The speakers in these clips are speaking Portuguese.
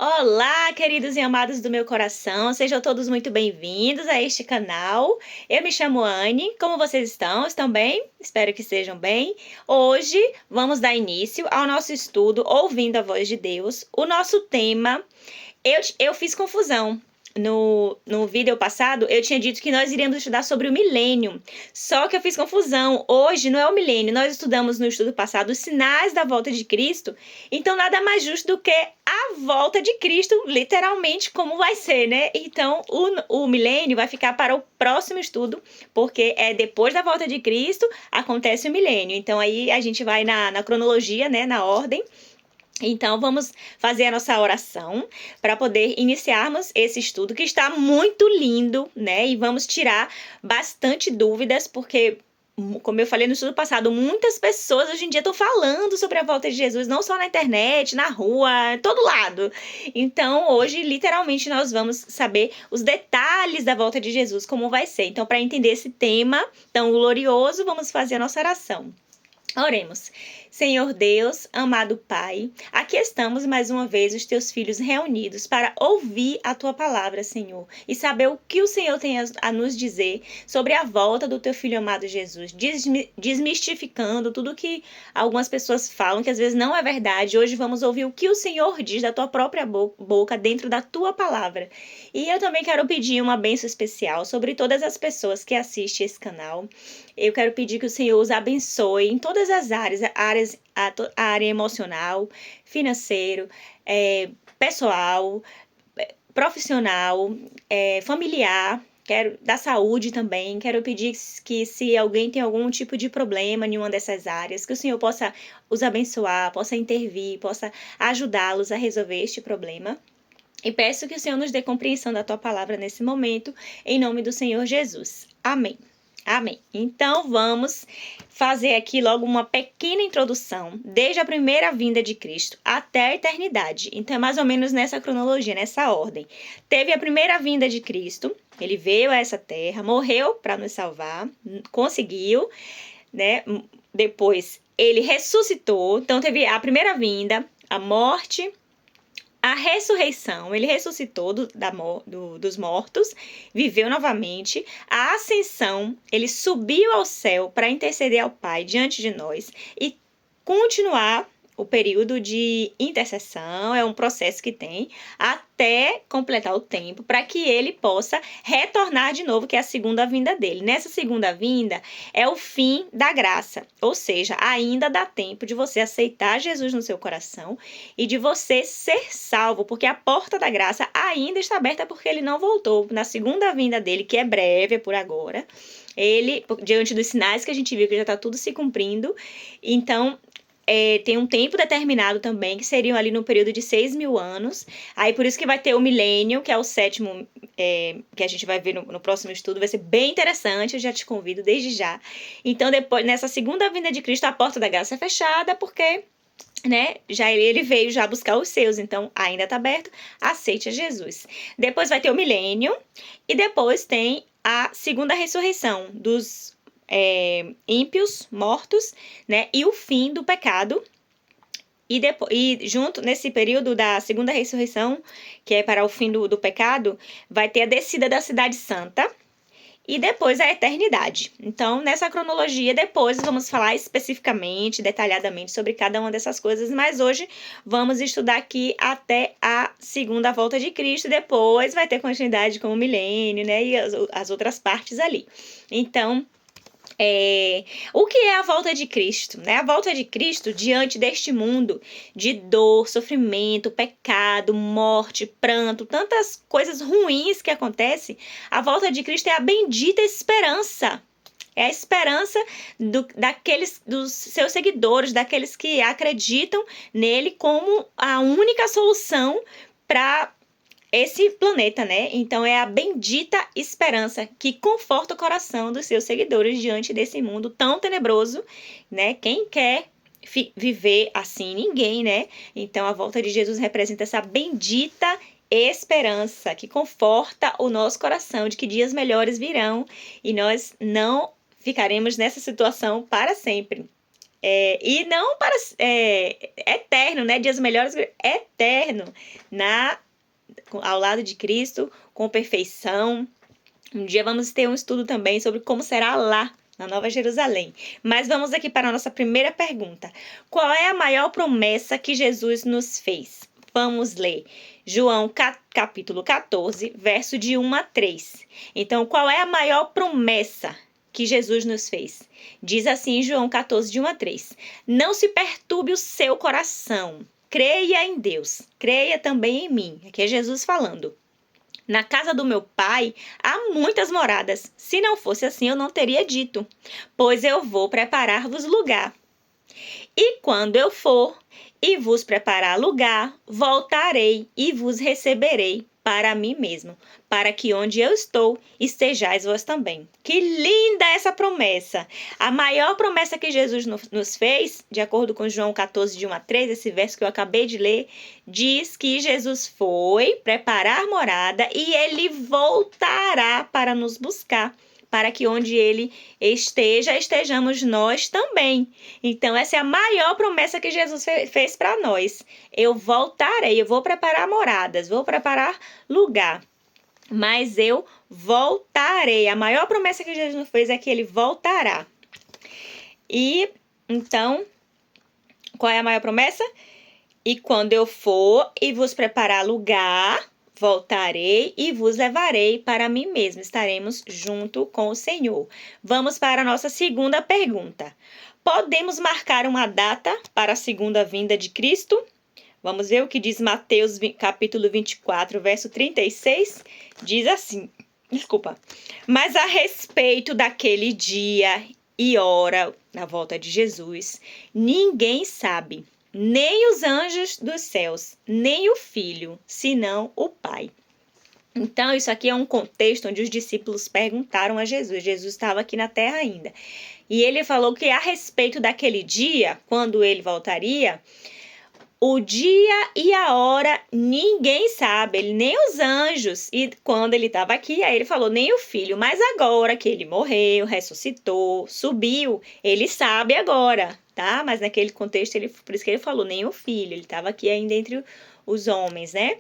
Olá, queridos e amados do meu coração, sejam todos muito bem-vindos a este canal. Eu me chamo Anne, como vocês estão? Estão bem? Espero que estejam bem. Hoje vamos dar início ao nosso estudo Ouvindo a Voz de Deus. O nosso tema, eu fiz confusão. No vídeo passado, eu tinha dito que nós iríamos estudar sobre o milênio, só que eu fiz confusão. Hoje não é o milênio, nós estudamos no estudo passado os sinais da volta de Cristo, então nada mais justo do que a volta de Cristo, literalmente, como vai ser, né? Então, o milênio vai ficar para o próximo estudo, porque é depois da volta de Cristo, acontece o milênio. Então, aí a gente vai na cronologia, né? Na ordem. Então, vamos fazer a nossa oração para poder iniciarmos esse estudo, que está muito lindo, né? E vamos tirar bastante dúvidas, porque, como eu falei no estudo passado, muitas pessoas hoje em dia estão falando sobre a volta de Jesus, não só na internet, na rua, todo lado. Então, hoje, literalmente, nós vamos saber os detalhes da volta de Jesus, como vai ser. Então, para entender esse tema tão glorioso, vamos fazer a nossa oração. Oremos. Senhor Deus, amado Pai, aqui estamos mais uma vez os teus filhos reunidos para ouvir a tua palavra, Senhor, e saber o que o Senhor tem a nos dizer sobre a volta do teu filho amado Jesus, desmistificando tudo que algumas pessoas falam que às vezes não é verdade. Hoje vamos ouvir o que o Senhor diz da tua própria boca dentro da tua palavra. E eu também quero pedir uma bênção especial sobre todas as pessoas que assistem esse canal. Eu quero pedir que o Senhor os abençoe em todas as áreas, a área emocional, financeiro, pessoal, profissional, familiar, da saúde também. Quero pedir que, se alguém tem algum tipo de problema em uma dessas áreas, que o Senhor possa os abençoar, possa intervir, possa ajudá-los a resolver este problema. E peço que o Senhor nos dê compreensão da tua palavra nesse momento, em nome do Senhor Jesus. Amém. Amém. Então, vamos fazer aqui logo uma pequena introdução, desde a primeira vinda de Cristo até a eternidade. Então, é mais ou menos nessa cronologia, nessa ordem. Teve a primeira vinda de Cristo, ele veio a essa terra, morreu para nos salvar, conseguiu, né? Depois, ele ressuscitou. Então, teve a primeira vinda, a morte, a ressurreição, ele ressuscitou dos mortos, viveu novamente. A ascensão, ele subiu ao céu para interceder ao Pai diante de nós e continuar o período de intercessão. É um processo que tem até completar o tempo para que ele possa retornar de novo, que é a segunda vinda dele. Nessa segunda vinda é o fim da graça, ou seja, ainda dá tempo de você aceitar Jesus no seu coração e de você ser salvo, porque a porta da graça ainda está aberta, porque ele não voltou. Na segunda vinda dele, que é breve, é por agora, ele, diante dos sinais que a gente viu que já está tudo se cumprindo, então tem um tempo determinado também, que seriam ali no período de 6.000 anos. Aí por isso que vai ter o milênio, que é o sétimo, que a gente vai ver no próximo estudo. Vai ser bem interessante, eu já te convido desde já. Então, depois, nessa segunda vinda de Cristo, a porta da graça é fechada, porque, né, já ele veio já buscar os seus, então ainda está aberto, aceite a Jesus. Depois vai ter o milênio, e depois tem a segunda ressurreição dos ímpios, mortos, né? E o fim do pecado. E junto nesse período da segunda ressurreição, que é para o fim do pecado, vai ter a descida da cidade santa e depois a eternidade. Então, nessa cronologia, depois vamos falar especificamente, detalhadamente sobre cada uma dessas coisas, mas hoje vamos estudar aqui até a segunda volta de Cristo, depois vai ter continuidade com o milênio, né? E as outras partes ali. Então, o que é a volta de Cristo? Né? A volta de Cristo diante deste mundo de dor, sofrimento, pecado, morte, pranto, tantas coisas ruins que acontecem. A volta de Cristo é a bendita esperança. É a esperança dos seus seguidores, daqueles que acreditam nele como a única solução para esse planeta, né? Então é a bendita esperança que conforta o coração dos seus seguidores diante desse mundo tão tenebroso, né? Quem quer viver assim? Ninguém, né? Então a volta de Jesus representa essa bendita esperança que conforta o nosso coração de que dias melhores virão e nós não ficaremos nessa situação para sempre. e não para eterno, né? Dias melhores, eterno, ao lado de Cristo, com perfeição. Um dia vamos ter um estudo também sobre como será lá, na Nova Jerusalém. Mas vamos aqui para a nossa primeira pergunta. Qual é a maior promessa que Jesus nos fez? Vamos ler João capítulo 14, verso de 1 a 3. Então, qual é a maior promessa que Jesus nos fez? Diz assim em João 14, de 1 a 3. Não se perturbe o seu coração. Creia em Deus. Creia também em mim. Aqui é Jesus falando. Na casa do meu pai há muitas moradas. Se não fosse assim, eu não teria dito. Pois eu vou preparar-vos lugar. E quando eu for e vos preparar lugar, voltarei e vos receberei para mim mesmo, para que onde eu estou, estejais vós também. Que linda essa promessa! A maior promessa que Jesus nos fez, de acordo com João 14, de 1 a 3, esse verso que eu acabei de ler, diz que Jesus foi preparar morada e ele voltará para nos buscar, para que onde ele estejamos nós também. Então, essa é a maior promessa que Jesus fez para nós. Eu voltarei, eu vou preparar moradas, vou preparar lugar, mas eu voltarei. A maior promessa que Jesus nos fez é que ele voltará. E, então, qual é a maior promessa? E quando eu for e vos preparar lugar, voltarei e vos levarei para mim mesmo. Estaremos junto com o Senhor. Vamos para a nossa segunda pergunta. Podemos marcar uma data para a segunda vinda de Cristo? Vamos ver o que diz Mateus capítulo 24, verso 36. Diz assim, mas a respeito daquele dia e hora na volta de Jesus, ninguém sabe, nem os anjos dos céus, nem o Filho, senão o Pai. Então, isso aqui é um contexto onde os discípulos perguntaram a Jesus. Jesus estava aqui na terra ainda. E ele falou que a respeito daquele dia, quando ele voltaria, o dia e a hora ninguém sabe, nem os anjos. E quando ele estava aqui, aí ele falou, nem o Filho. Mas agora que ele morreu, ressuscitou, subiu, ele sabe agora, tá? Mas naquele contexto, por isso que ele falou, nem o Filho. Ele estava aqui ainda entre os homens, né?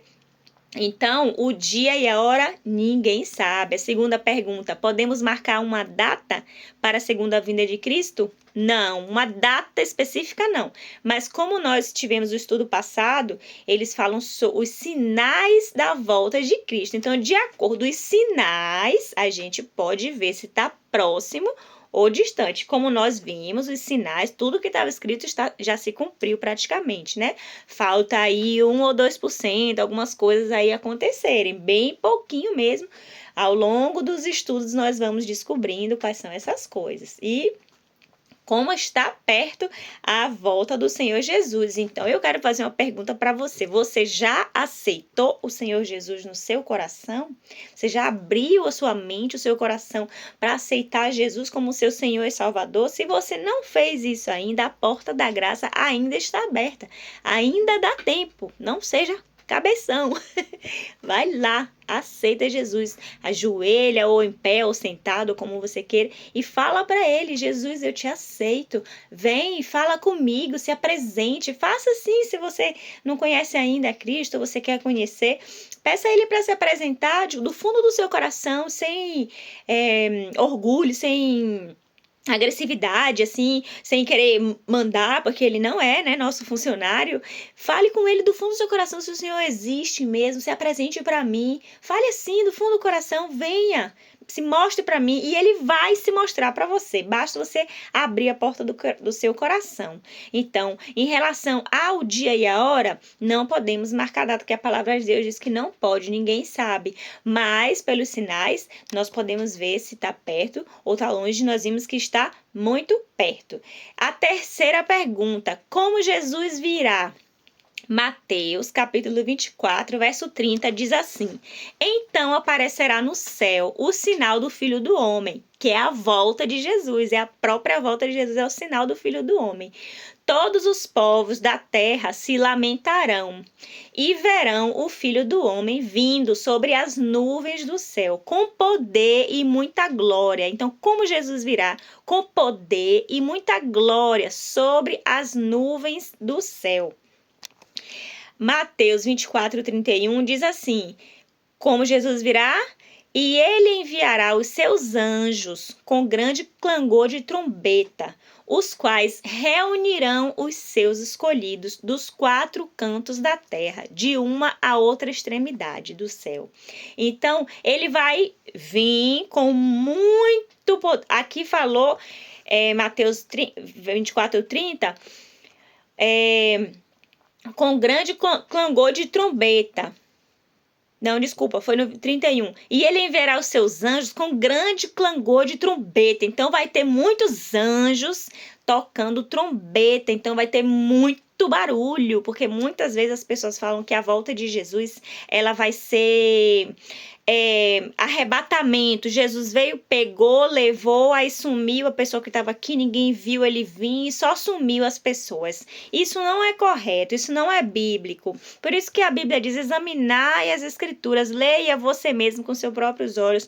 Então, o dia e a hora ninguém sabe. A segunda pergunta, podemos marcar uma data para a segunda vinda de Cristo? Não, uma data específica não. Mas como nós tivemos o estudo passado, eles falam sobre os sinais da volta de Cristo. Então, de acordo com os sinais, a gente pode ver se está próximo ou distante. Como nós vimos, os sinais, tudo que estava escrito já se cumpriu praticamente, né? Falta aí 1 ou 2%, algumas coisas aí acontecerem, bem pouquinho mesmo. Ao longo dos estudos nós vamos descobrindo quais são essas coisas. E como está perto a volta do Senhor Jesus. Então, eu quero fazer uma pergunta para você. Você já aceitou o Senhor Jesus no seu coração? Você já abriu a sua mente, o seu coração, para aceitar Jesus como seu Senhor e Salvador? Se você não fez isso ainda, a porta da graça ainda está aberta. Ainda dá tempo. Não seja cabeção. Vai lá, aceita Jesus, ajoelha ou em pé ou sentado, como você queira, e fala para ele, Jesus, eu te aceito, vem, fala comigo, se apresente, faça assim, se você não conhece ainda a Cristo, você quer conhecer, peça a ele para se apresentar do fundo do seu coração, sem orgulho, sem agressividade, assim, sem querer mandar, porque ele não é, né, nosso funcionário. Fale com ele do fundo do seu coração, se o Senhor existe mesmo, se apresente para mim. Fale assim, do fundo do coração, venha, se mostre para mim e ele vai se mostrar para você. Basta você abrir a porta do seu coração. Então, em relação ao dia e a hora, não podemos marcar data, porque a palavra de Deus diz que não pode, ninguém sabe. Mas, pelos sinais, nós podemos ver se está perto ou está longe. Nós vimos que está muito perto. A terceira pergunta, como Jesus virá? Mateus, capítulo 24, verso 30, diz assim: então aparecerá no céu o sinal do Filho do Homem, que é a volta de Jesus, é a própria volta de Jesus, é o sinal do Filho do Homem. todos os povos da terra se lamentarão e verão o Filho do Homem vindo sobre as nuvens do céu, com poder e muita glória. Então, como Jesus virá? Com poder e muita glória sobre as nuvens do céu. Mateus 24:31 diz assim: como Jesus virá? E ele enviará os seus anjos com grande clangor de trombeta, os quais reunirão os seus escolhidos dos 4 cantos da terra, de uma a outra extremidade do céu. Então, ele vai vir com muito poder. Aqui falou Mateus 24:30, com grande clangor de trombeta. Não, desculpa, foi no 31. E ele enviará os seus anjos com grande clangor de trombeta. Então, vai ter muitos anjos tocando trombeta. Então, vai ter muito barulho. Porque muitas vezes as pessoas falam que a volta de Jesus, ela vai ser arrebatamento. Jesus veio, pegou, levou, aí sumiu a pessoa que estava aqui, ninguém viu ele vir e só sumiu as pessoas. Isso não é correto, isso não é bíblico. Por isso que a Bíblia diz: examinai as escrituras, leia você mesmo com seus próprios olhos,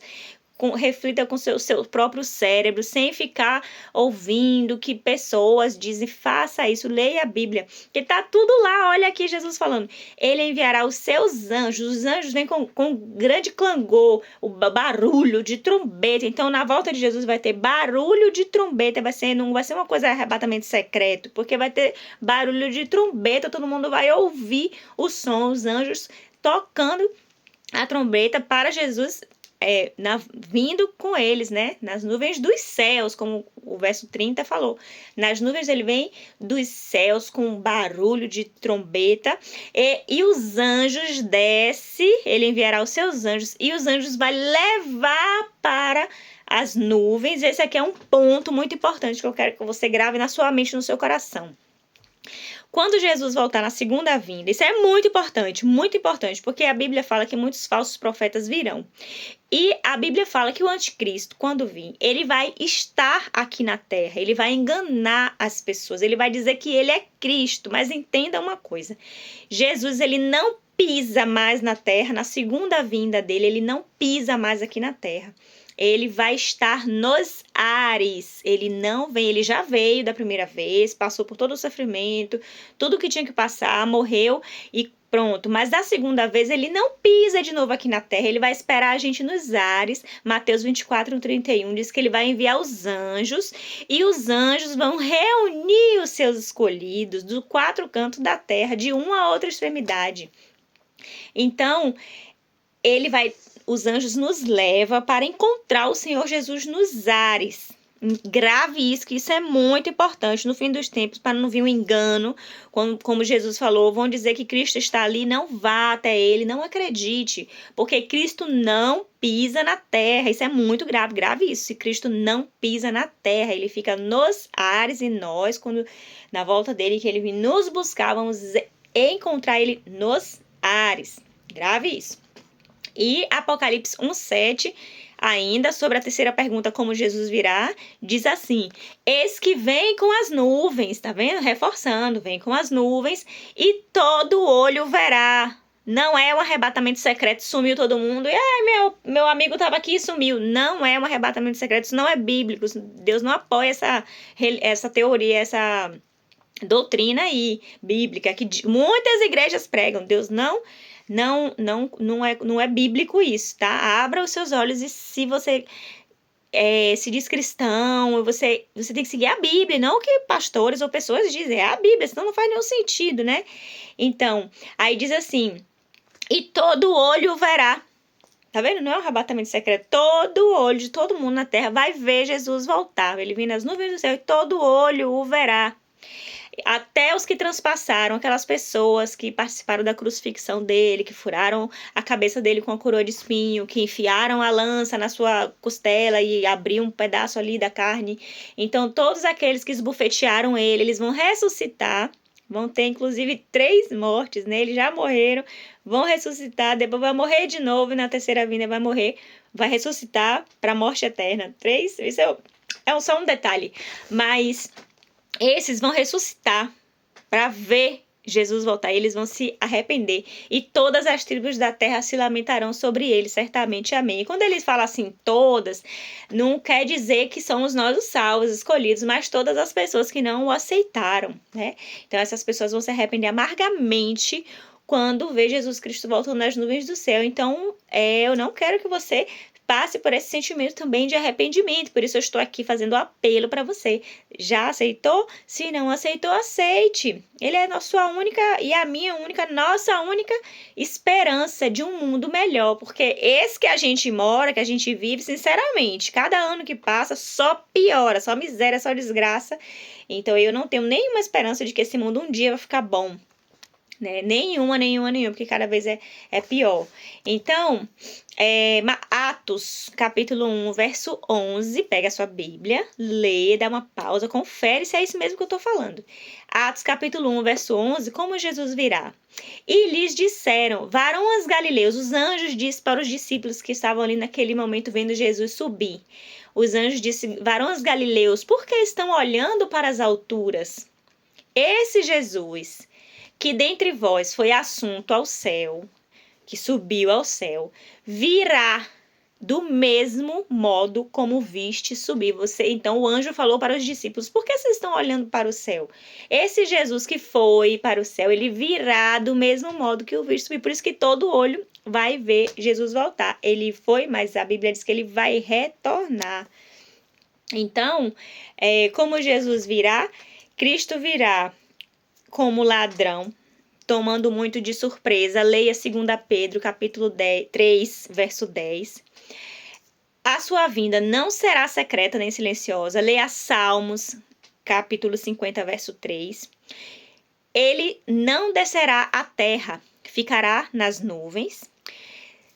reflita com seu próprio cérebro, sem ficar ouvindo que pessoas dizem. Faça isso, leia a Bíblia, que tá tudo lá. Olha aqui Jesus falando: ele enviará os seus anjos. Os anjos vêm com grande clangor, o barulho de trombeta. Então, na volta de Jesus vai ter barulho de trombeta. Não vai ser uma coisa de arrebatamento secreto, porque vai ter barulho de trombeta. Todo mundo vai ouvir o som, os anjos tocando a trombeta para Jesus vindo com eles, né? Nas nuvens dos céus, como o verso 30 falou. Nas nuvens ele vem dos céus com barulho de trombeta, e os anjos descem, ele enviará os seus anjos, e os anjos vai levar para as nuvens. Esse aqui é um ponto muito importante que eu quero que você grave na sua mente, no seu coração. Quando Jesus voltar na segunda vinda, isso é muito importante, porque a Bíblia fala que muitos falsos profetas virão. E a Bíblia fala que o anticristo, quando vir, ele vai estar aqui na terra, ele vai enganar as pessoas, ele vai dizer que ele é Cristo. Mas entenda uma coisa: Jesus, ele não pisa mais na terra, na segunda vinda dele, ele não pisa mais aqui na terra. Ele vai estar nos ares. Ele não vem, ele já veio da primeira vez, passou por todo o sofrimento, tudo que tinha que passar, morreu e pronto. Mas da segunda vez ele não pisa de novo aqui na terra, ele vai esperar a gente nos ares. Mateus 24:31 diz que ele vai enviar os anjos, e os anjos vão reunir os seus escolhidos dos 4 cantos da terra, de uma a outra extremidade. Então, os anjos nos levam para encontrar o Senhor Jesus nos ares. Grave isso, que isso é muito importante no fim dos tempos, para não vir um engano. Como Jesus falou, vão dizer que Cristo está ali, não vá até ele, não acredite, porque Cristo não pisa na terra. Isso é muito grave, grave isso. Se Cristo não pisa na terra, ele fica nos ares, e nós, quando na volta dele, que ele vem nos buscar, vamos encontrar ele nos ares. Grave isso. E Apocalipse 1:7, ainda sobre a terceira pergunta, como Jesus virá, diz assim: eis que vem com as nuvens, tá vendo? Reforçando, vem com as nuvens, e todo olho verá. Não é um arrebatamento secreto, sumiu todo mundo, e meu amigo estava aqui e sumiu. Não é um arrebatamento secreto, isso não é bíblico. Deus não apoia essa teoria, essa doutrina aí bíblica, que muitas igrejas pregam. Deus não é bíblico isso, tá? Abra os seus olhos, e se você se diz cristão, você tem que seguir a Bíblia, não o que pastores ou pessoas dizem, é a Bíblia, senão não faz nenhum sentido, né? Então, aí diz assim: e todo olho verá. Tá vendo? Não é um arrebatamento secreto. Todo olho de todo mundo na terra vai ver Jesus voltar. Ele vem nas nuvens do céu, e todo olho o verá. Até os que transpassaram, aquelas pessoas que participaram da crucifixão dele, que furaram a cabeça dele com a coroa de espinho, que enfiaram a lança na sua costela e abriram um pedaço ali da carne. Então, todos aqueles que esbofetearam ele, eles vão ressuscitar. Vão ter, inclusive, 3 mortes, né? Eles já morreram, vão ressuscitar, depois vai morrer de novo, e na terceira vinda vai ressuscitar para a morte eterna. 3, isso é só um detalhe. Mas esses vão ressuscitar para ver Jesus voltar, e eles vão se arrepender, e todas as tribos da terra se lamentarão sobre ele, certamente, amém. E quando ele fala assim, todas, não quer dizer que somos nós os salvos, escolhidos, mas todas as pessoas que não o aceitaram, né? Então essas pessoas vão se arrepender amargamente quando vê Jesus Cristo voltando nas nuvens do céu. Então, eu não quero que você passe por esse sentimento também de arrependimento, por isso eu estou aqui fazendo um apelo para você. Já aceitou? Se não aceitou, aceite. Ele é a sua única e a minha única, nossa única esperança de um mundo melhor, porque esse que a gente mora, que a gente vive, sinceramente, cada ano que passa só piora, só miséria, só desgraça. Então eu não tenho nenhuma esperança de que esse mundo um dia vai ficar bom. Né? Nenhuma, porque cada vez é pior. Então, Atos, capítulo 1, verso 11, pega a sua Bíblia, lê, dá uma pausa, confere se é isso mesmo que eu estou falando. Atos, capítulo 1, verso 11, como Jesus virá? E lhes disseram, varões galileus, os anjos disse para os discípulos que estavam ali naquele momento vendo Jesus subir. Os anjos disseram, varões galileus, por que estão olhando para as alturas? Esse Jesus que dentre vós foi assunto ao céu, que subiu ao céu, virá do mesmo modo como viste subir você. Então o anjo falou para os discípulos, por que vocês estão olhando para o céu? Esse Jesus que foi para o céu, ele virá do mesmo modo que o viste subir. Por isso que todo olho vai ver Jesus voltar. Ele foi, mas a Bíblia diz que ele vai retornar. Então, como Jesus virá, Cristo virá como ladrão, tomando muito de surpresa. Leia 2 Pedro, capítulo 3, verso 10. A sua vinda não será secreta nem silenciosa. Leia Salmos, capítulo 50, verso 3. Ele não descerá à terra, ficará nas nuvens.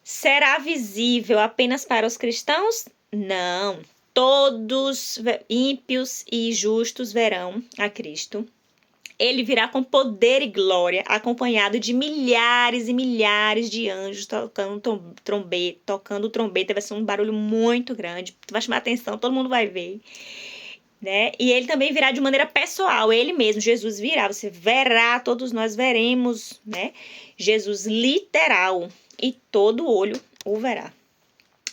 Será visível apenas para os cristãos? Não. Todos ímpios e justos verão a Cristo. Ele virá com poder e glória, acompanhado de milhares e milhares de anjos tocando trombeta. Vai ser um barulho muito grande, vai chamar atenção, todo mundo vai ver. Né? E ele também virá de maneira pessoal, ele mesmo, Jesus virá, você verá, todos nós veremos, né? Jesus literal, e todo olho o verá.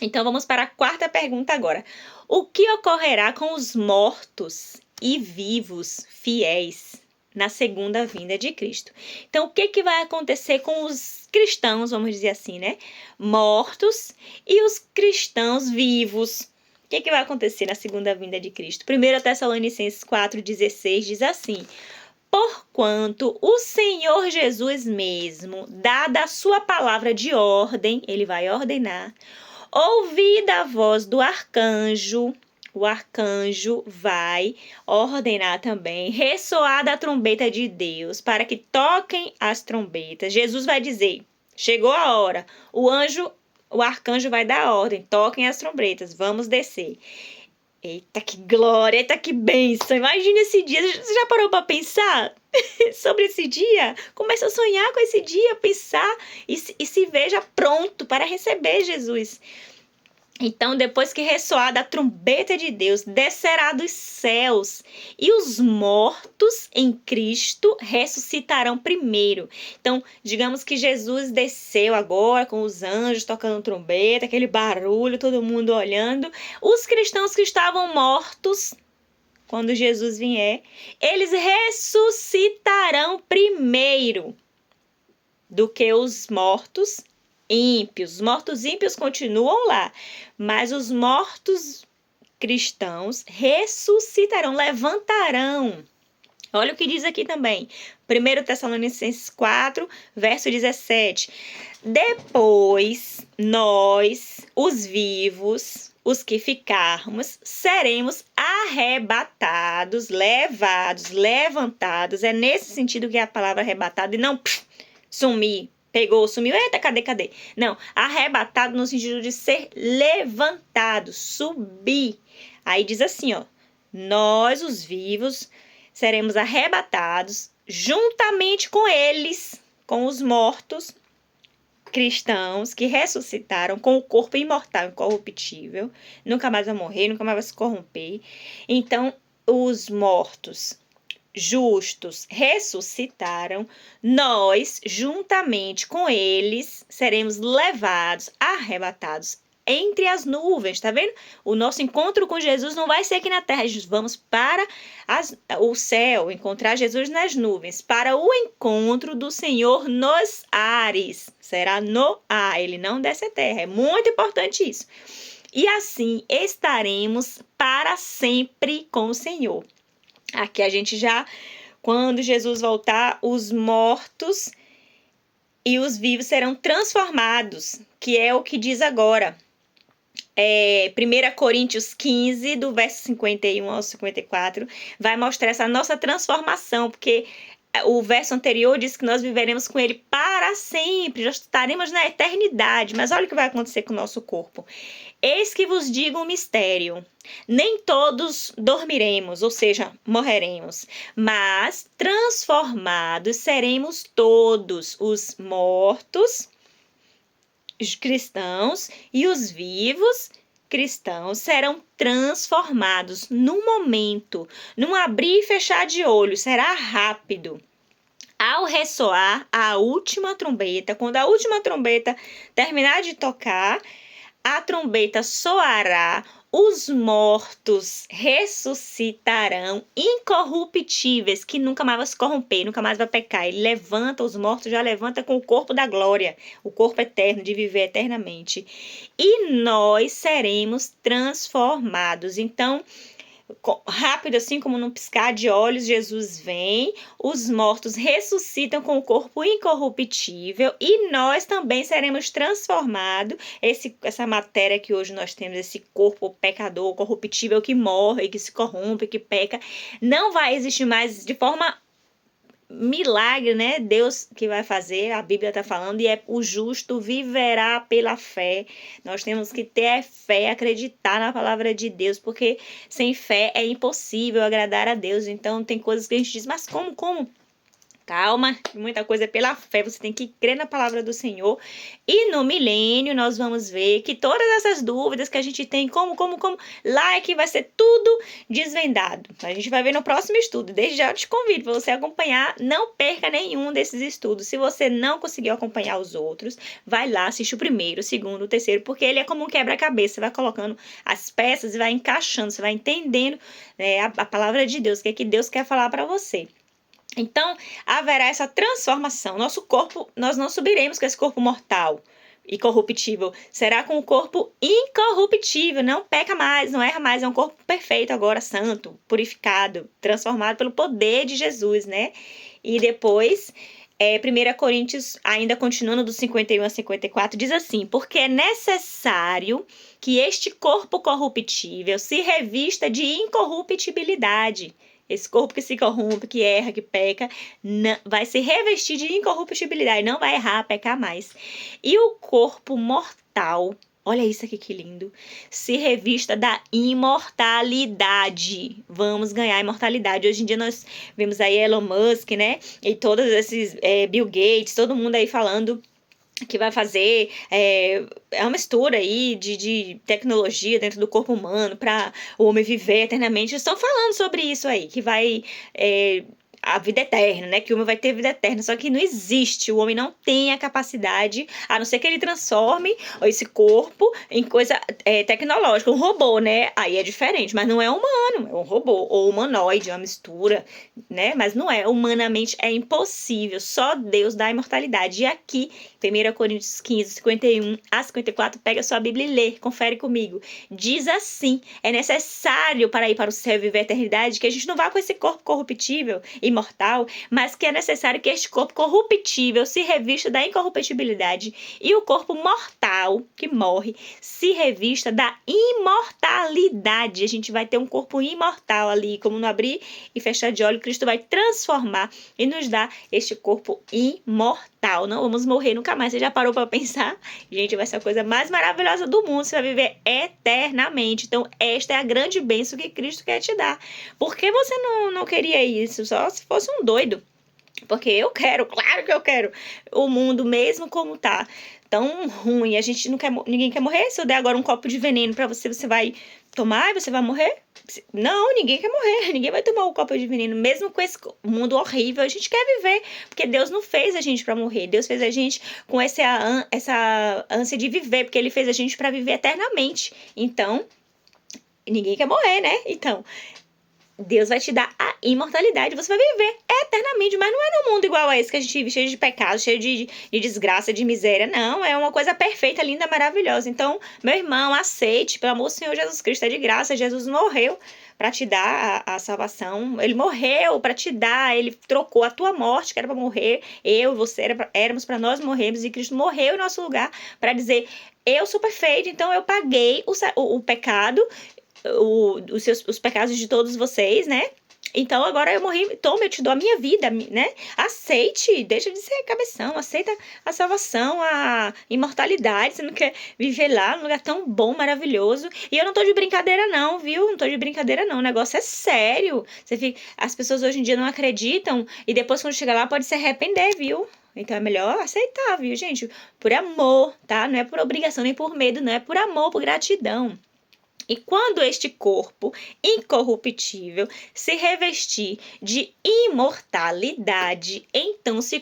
Então vamos para a quarta pergunta agora. O que ocorrerá com os mortos e vivos fiéis na segunda vinda de Cristo? Então, o que vai acontecer com os cristãos, vamos dizer assim, né? Mortos e os cristãos vivos. O que vai acontecer na segunda vinda de Cristo? 1 Tessalonicenses 4,16 diz assim: porquanto o Senhor Jesus mesmo, dada a sua palavra de ordem, ele vai ordenar, ouvida a voz do arcanjo, o arcanjo vai ordenar também, ressoada a trombeta de Deus, para que toquem as trombetas. Jesus vai dizer, chegou a hora, o arcanjo vai dar ordem, toquem as trombetas, vamos descer. Eita, que glória, eita, que bênção. Imagina esse dia, você já parou para pensar sobre esse dia? Comece a sonhar com esse dia, pensar e se veja pronto para receber Jesus. Então, depois que ressoar da trombeta de Deus, descerá dos céus, e os mortos em Cristo ressuscitarão primeiro. Então, digamos que Jesus desceu agora com os anjos tocando trombeta, aquele barulho, todo mundo olhando. Os cristãos que estavam mortos, quando Jesus vier, eles ressuscitarão primeiro do que os mortos ímpios. Os mortos ímpios continuam lá, mas os mortos cristãos ressuscitarão, levantarão. Olha o que diz aqui também. 1 Tessalonicenses 4, verso 17. Depois, nós, os vivos, os que ficarmos, seremos arrebatados, levados, levantados. É nesse sentido que é a palavra arrebatado, e não sumir. Pegou, sumiu, eita, cadê? Não, arrebatado no sentido de ser levantado, subir. Aí diz assim, ó, nós, os vivos, seremos arrebatados juntamente com eles, com os mortos cristãos que ressuscitaram com o corpo imortal, incorruptível, nunca mais vai morrer, nunca mais vai se corromper. Então, os mortos justos ressuscitaram, nós, juntamente com eles, seremos levados, arrebatados entre as nuvens, tá vendo? O nosso encontro com Jesus não vai ser aqui na terra, vamos para o céu, encontrar Jesus nas nuvens, para o encontro do Senhor nos ares. Será no ar, ele não desce a terra, é muito importante isso. E assim estaremos para sempre com o Senhor. Aqui a gente já, quando Jesus voltar, os mortos e os vivos serão transformados, que é o que diz agora. 1 Coríntios 15, do verso 51 ao 54, vai mostrar essa nossa transformação, porque o verso anterior diz que nós viveremos com ele para sempre, nós estaremos na eternidade, mas olha o que vai acontecer com o nosso corpo. Eis que vos digo um mistério, nem todos dormiremos, ou seja, morreremos, mas transformados seremos todos, os mortos, os cristãos e os vivos cristãos serão transformados num momento, num abrir e fechar de olhos, será rápido. Ao ressoar a última trombeta, quando a última trombeta terminar de tocar, a trombeta soará, os mortos ressuscitarão incorruptíveis, que nunca mais vai se corromper, nunca mais vai pecar. Ele levanta os mortos, já levanta com o corpo da glória, o corpo eterno, de viver eternamente. E nós seremos transformados. Então, rápido, assim como num piscar de olhos, Jesus vem, os mortos ressuscitam com o corpo incorruptível e nós também seremos transformados. Essa matéria que hoje nós temos, esse corpo pecador, corruptível, que morre, que se corrompe, que peca, não vai existir mais de forma milagre, né? Deus que vai fazer, a Bíblia está falando, e o justo viverá pela fé. Nós temos que ter fé, acreditar na palavra de Deus, porque sem fé é impossível agradar a Deus. Então tem coisas que a gente diz, mas como? Calma, muita coisa é pela fé, você tem que crer na palavra do Senhor. E no milênio nós vamos ver que todas essas dúvidas que a gente tem, como, lá é que vai ser tudo desvendado. A gente vai ver no próximo estudo. Desde já eu te convido para você acompanhar, não perca nenhum desses estudos. Se você não conseguiu acompanhar os outros, vai lá, assiste o primeiro, o segundo, o terceiro, porque ele é como um quebra-cabeça, você vai colocando as peças e vai encaixando, você vai entendendo, né, a palavra de Deus, o que é que Deus quer falar para você. Então, haverá essa transformação. Nosso corpo, nós não subiremos com esse corpo mortal e corruptível. Será com o corpo incorruptível, não peca mais, não erra mais. É um corpo perfeito agora, santo, purificado, transformado pelo poder de Jesus, né? E depois, 1 Coríntios, ainda continuando do 51 a 54, diz assim: porque é necessário que este corpo corruptível se revista de incorruptibilidade. Esse corpo que se corrompe, que erra, que peca, vai se revestir de incorruptibilidade, não vai errar, pecar mais. E o corpo mortal, olha isso aqui que lindo, se revista da imortalidade. Vamos ganhar imortalidade. Hoje em dia nós vemos aí Elon Musk, né? E todos esses Bill Gates, todo mundo aí falando que vai fazer uma mistura aí de tecnologia dentro do corpo humano para o homem viver eternamente. Estão falando sobre isso aí, que vai a vida eterna, né? Que o homem vai ter vida eterna, só que não existe, o homem não tem a capacidade, a não ser que ele transforme esse corpo em coisa tecnológica, um robô, né? Aí é diferente, mas não é humano, é um robô, ou humanoide, uma mistura, né? Mas não é, humanamente é impossível, só Deus dá a imortalidade. E aqui, 1 Coríntios 15, 51 a 54, pega a sua Bíblia e lê, confere comigo. Diz assim: é necessário para ir para o céu e viver a eternidade, que a gente não vá com esse corpo corruptível, imortal, mas que é necessário que este corpo corruptível se revista da incorruptibilidade e o corpo mortal, que morre, se revista da imortalidade. A gente vai ter um corpo imortal ali, como no abrir e fechar de olho, Cristo vai transformar e nos dar este corpo imortal. Não vamos morrer nunca mais. Você já parou para pensar? Gente, vai ser a coisa mais maravilhosa do mundo. Você vai viver eternamente. Então, esta é a grande bênção que Cristo quer te dar. Por que você não queria isso? Só se fosse um doido. Porque eu quero, claro que eu quero o mundo mesmo como tá tão ruim. A gente não quer, ninguém quer morrer. Se eu der agora um copo de veneno pra você, você vai tomar e você vai morrer? Não, ninguém quer morrer. Ninguém vai tomar um copo de veneno. Mesmo com esse mundo horrível, a gente quer viver. Porque Deus não fez a gente pra morrer. Deus fez a gente com essa ânsia de viver. Porque Ele fez a gente pra viver eternamente. Então, ninguém quer morrer, né? Então, Deus vai te dar a imortalidade, você vai viver eternamente, mas não é num mundo igual a esse que a gente vive, cheio de pecados, cheio de desgraça, de miséria, não, é uma coisa perfeita, linda, maravilhosa. Então, meu irmão, aceite, pelo amor do Senhor Jesus Cristo, é de graça, Jesus morreu para te dar a salvação, ele morreu para te dar, ele trocou a tua morte, que era para morrer, eu e você éramos para nós morrermos, e Cristo morreu em nosso lugar para dizer, eu sou perfeito, então eu paguei o pecado, os pecados de todos vocês, né? Então agora eu morri, toma, eu te dou a minha vida, né? Aceite, deixa de ser cabeção, aceita a salvação, a imortalidade. Você não quer viver lá num lugar tão bom, maravilhoso. E eu não tô de brincadeira não, viu? Não tô de brincadeira não, o negócio é sério. As pessoas hoje em dia não acreditam e depois quando chegar lá pode se arrepender, viu? Então é melhor aceitar, viu, gente? Por amor, tá? Não é por obrigação nem por medo, não é por amor, por gratidão. E quando este corpo incorruptível se revestir de imortalidade, então se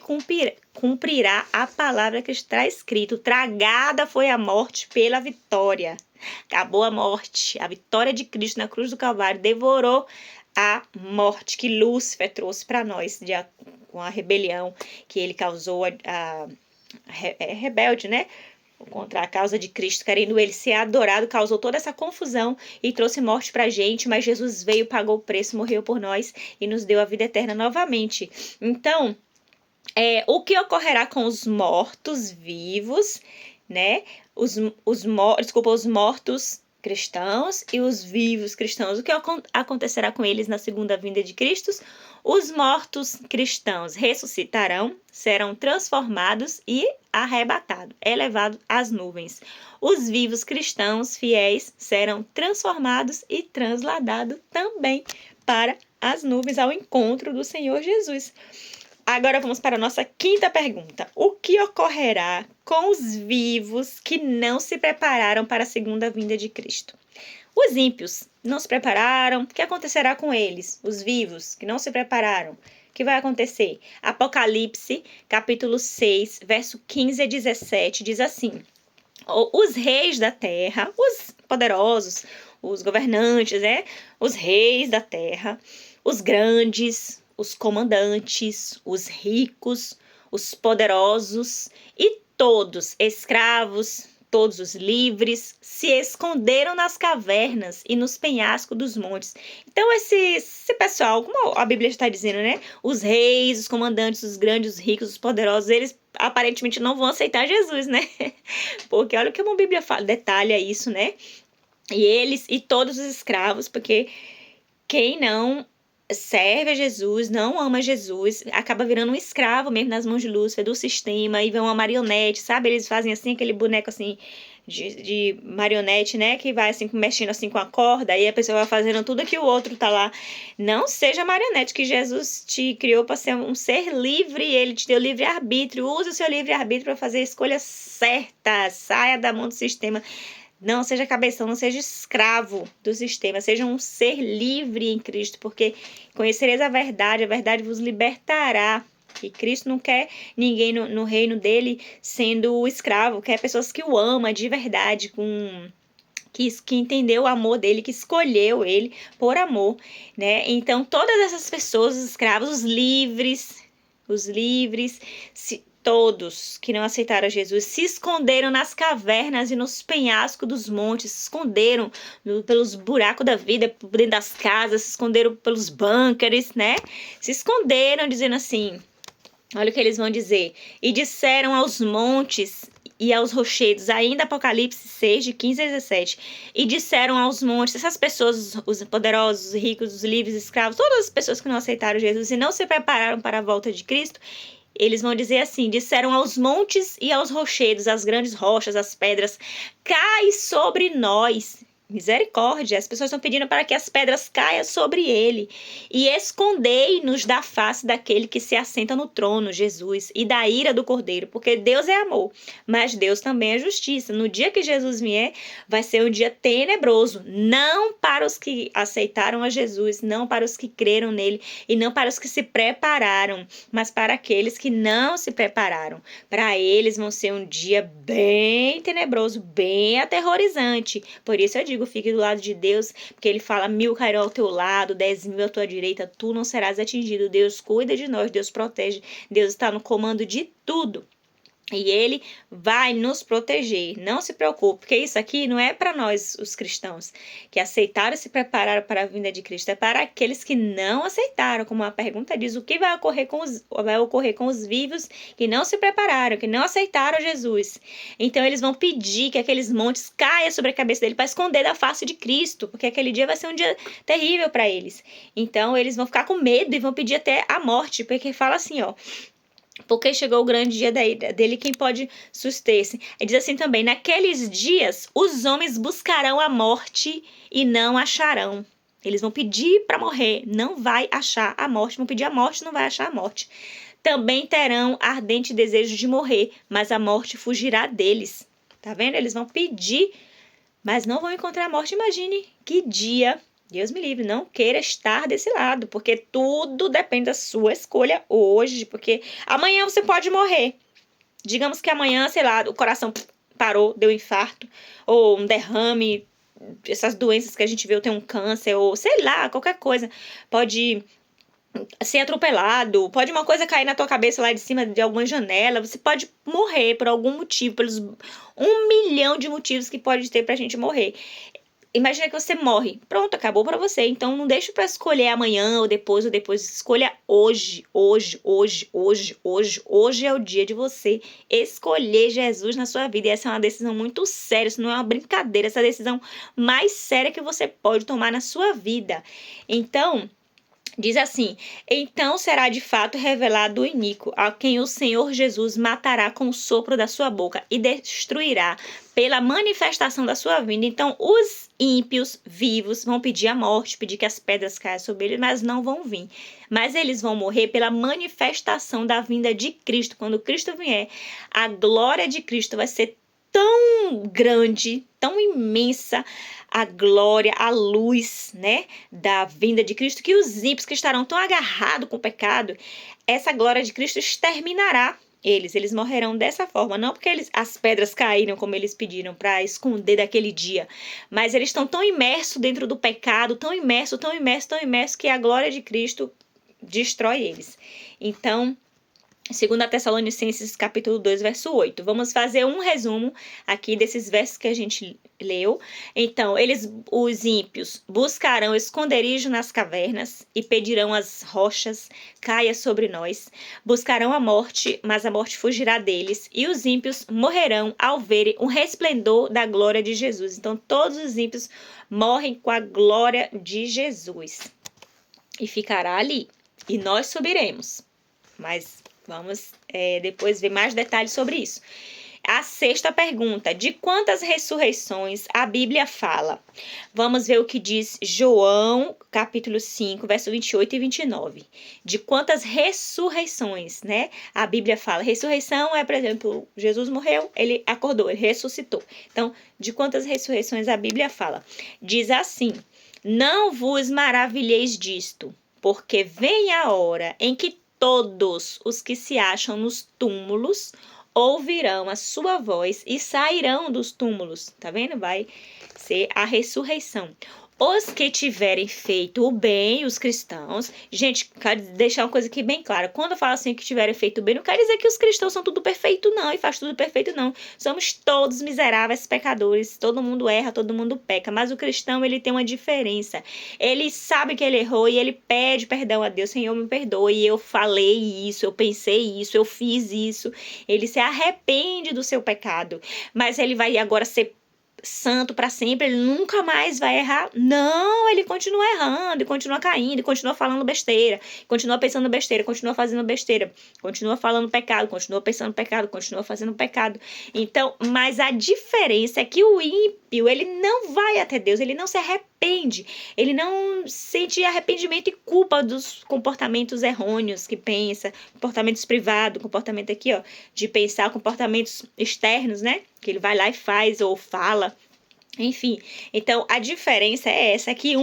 cumprirá a palavra que está escrito: tragada foi a morte pela vitória. Acabou a morte. A vitória de Cristo na cruz do Calvário devorou a morte que Lúcifer trouxe para nós, com a rebelião que ele causou, rebelde, né? Contra a causa de Cristo, querendo ele ser adorado, causou toda essa confusão e trouxe morte pra gente, mas Jesus veio, pagou o preço, morreu por nós e nos deu a vida eterna novamente. Então, o que ocorrerá com os mortos vivos, né? Os mortos cristãos e os vivos cristãos. O que acontecerá com eles na segunda vinda de Cristo? Os mortos cristãos ressuscitarão, serão transformados e arrebatados, elevados às nuvens. Os vivos cristãos fiéis serão transformados e transladados também para as nuvens ao encontro do Senhor Jesus. Agora vamos para a nossa quinta pergunta. O que ocorrerá com os vivos que não se prepararam para a segunda vinda de Cristo? Os ímpios não se prepararam, o que acontecerá com eles? Os vivos que não se prepararam, o que vai acontecer? Apocalipse, capítulo 6, verso 15 a 17, diz assim: os reis da terra, os poderosos, os governantes, os reis da terra, os grandes, os comandantes, os ricos, os poderosos e todos, escravos, todos os livres, se esconderam nas cavernas e nos penhascos dos montes. Então esse pessoal, como a Bíblia está dizendo, né? Os reis, os comandantes, os grandes, os ricos, os poderosos, eles aparentemente não vão aceitar Jesus, né? Porque olha o que a Bíblia fala, detalha isso, né? E eles e todos os escravos, porque quem não serve a Jesus, não ama Jesus, acaba virando um escravo mesmo nas mãos de Lúcifer, do sistema, e vê uma marionete, sabe? Eles fazem assim, aquele boneco assim, de marionete, né? Que vai assim, mexendo assim com a corda, aí a pessoa vai fazendo tudo que o outro tá lá. Não seja marionete, que Jesus te criou para ser um ser livre, ele te deu livre-arbítrio, use o seu livre-arbítrio para fazer a escolha certa, saia da mão do sistema. Não seja cabeção, não seja escravo do sistema, seja um ser livre em Cristo, porque conhecereis a verdade vos libertará. E Cristo não quer ninguém no reino dele sendo escravo, quer pessoas que o amam de verdade, que entendeu o amor dele, que escolheu ele por amor, né? Então, todas essas pessoas, os escravos, os livres, todos que não aceitaram Jesus se esconderam nas cavernas e nos penhascos dos montes, se esconderam pelos buracos da vida, dentro das casas, se esconderam pelos bunkers, né? Se esconderam dizendo assim, olha o que eles vão dizer. E disseram aos montes e aos rochedos, ainda Apocalipse 6, de 15 a 17. E disseram aos montes, essas pessoas, os poderosos, os ricos, os livres, os escravos, todas as pessoas que não aceitaram Jesus e não se prepararam para a volta de Cristo, eles vão dizer assim, disseram aos montes e aos rochedos, às grandes rochas, às pedras, cai sobre nós Misericórdia, as pessoas estão pedindo para que as pedras caiam sobre ele. E escondei-nos da face daquele que se assenta no trono, Jesus, e da ira do Cordeiro, porque Deus é amor, mas Deus também é justiça. No dia que Jesus vier, vai ser um dia tenebroso, não para os que aceitaram a Jesus, não para os que creram nele, e não para os que se prepararam, mas para aqueles que não se prepararam. Para eles vão ser um dia bem tenebroso, bem aterrorizante. Por isso eu digo, fique do lado de Deus, porque ele fala: 1000 cairão ao teu lado, 10.000 à tua direita, tu não serás atingido. Deus cuida de nós, Deus protege, Deus está no comando de tudo. E ele vai nos proteger, não se preocupe, porque isso aqui não é para nós, os cristãos, que aceitaram e se prepararam para a vinda de Cristo, é para aqueles que não aceitaram, como a pergunta diz, o que vai ocorrer com os vivos que não se prepararam, que não aceitaram Jesus. Então eles vão pedir que aqueles montes caiam sobre a cabeça dele para esconder da face de Cristo, porque aquele dia vai ser um dia terrível para eles. Então eles vão ficar com medo e vão pedir até a morte, porque fala assim, ó: porque chegou o grande dia da ira dele, quem pode suster-se? Ele diz assim também: naqueles dias os homens buscarão a morte e não acharão. Eles vão pedir para morrer, não vai achar a morte. Vão pedir a morte, não vai achar a morte. Também terão ardente desejo de morrer, mas a morte fugirá deles. Tá vendo? Eles vão pedir, mas não vão encontrar a morte. Imagine que dia. Deus me livre, não queira estar desse lado, porque tudo depende da sua escolha hoje, porque amanhã você pode morrer. Digamos que amanhã, sei lá, o coração parou, deu infarto, ou um derrame, essas doenças que a gente vê, ou tem um câncer, ou sei lá, qualquer coisa. Pode ser atropelado, pode uma coisa cair na tua cabeça lá de cima de alguma janela, você pode morrer por algum motivo, pelos 1.000.000 de motivos que pode ter pra gente morrer. Imagina que você morre. Pronto, acabou pra você. Então não deixe pra escolher amanhã ou depois. Escolha hoje, hoje, hoje, hoje, hoje. Hoje é o dia de você escolher Jesus na sua vida. E essa é uma decisão muito séria, isso não é uma brincadeira. Essa é a decisão mais séria que você pode tomar na sua vida. Então, diz assim: então será de fato revelado o iníquo, a quem o Senhor Jesus matará com o sopro da sua boca e destruirá pela manifestação da sua vinda. Então os ímpios vivos vão pedir a morte, pedir que as pedras caiam sobre eles, mas não vão vir. Mas eles vão morrer pela manifestação da vinda de Cristo. Quando Cristo vier, a glória de Cristo vai ser tão grande, tão imensa, a glória, a luz, né, da vinda de Cristo, que os ímpios que estarão tão agarrados com o pecado, essa glória de Cristo exterminará eles morrerão dessa forma, não porque as pedras caíram como eles pediram para esconder daquele dia, mas eles estão tão imersos dentro do pecado, tão imersos, que a glória de Cristo destrói eles. Então, 2 Tessalonicenses capítulo 2, verso 8. Vamos fazer um resumo aqui desses versos que a gente leu. Então, os ímpios, buscarão esconderijo nas cavernas e pedirão as rochas, caia sobre nós. Buscarão a morte, mas a morte fugirá deles. E os ímpios morrerão ao verem o resplendor da glória de Jesus. Então, todos os ímpios morrem com a glória de Jesus. E ficará ali. E nós subiremos. Mas vamos depois ver mais detalhes sobre isso. A sexta pergunta: de quantas ressurreições a Bíblia fala? Vamos ver o que diz João, capítulo 5, verso 28 e 29. De quantas ressurreições, né? A Bíblia fala. Ressurreição é, por exemplo, Jesus morreu, ele acordou, ele ressuscitou. Então, de quantas ressurreições a Bíblia fala? Diz assim: não vos maravilheis disto, porque vem a hora em que todos os que se acham nos túmulos ouvirão a sua voz e sairão dos túmulos. Tá vendo? Vai ser a ressurreição. Os que tiverem feito o bem, os cristãos... Gente, quero deixar uma coisa aqui bem clara. Quando eu falo assim que tiverem feito o bem, não quer dizer que os cristãos são tudo perfeito, não. E faz tudo perfeito, não. Somos todos miseráveis pecadores. Todo mundo erra, todo mundo peca. Mas o cristão, ele tem uma diferença. Ele sabe que ele errou e ele pede perdão a Deus. Senhor, me perdoe. Eu falei isso, eu pensei isso, eu fiz isso. Ele se arrepende do seu pecado. Mas ele vai agora ser santo para sempre, ele nunca mais vai errar. Não, ele continua errando, e continua caindo, e continua falando besteira, continua pensando besteira, continua fazendo besteira, continua falando pecado, continua pensando pecado, continua fazendo pecado. Então, mas a diferença é que ímpio, ele não vai até Deus, ele não se arrepende, ele não sente arrependimento e culpa dos comportamentos errôneos que pensa, comportamentos privados, comportamento aqui, ó, de pensar, comportamentos externos, né? Que ele vai lá e faz ou fala. Enfim, então a diferença é essa, que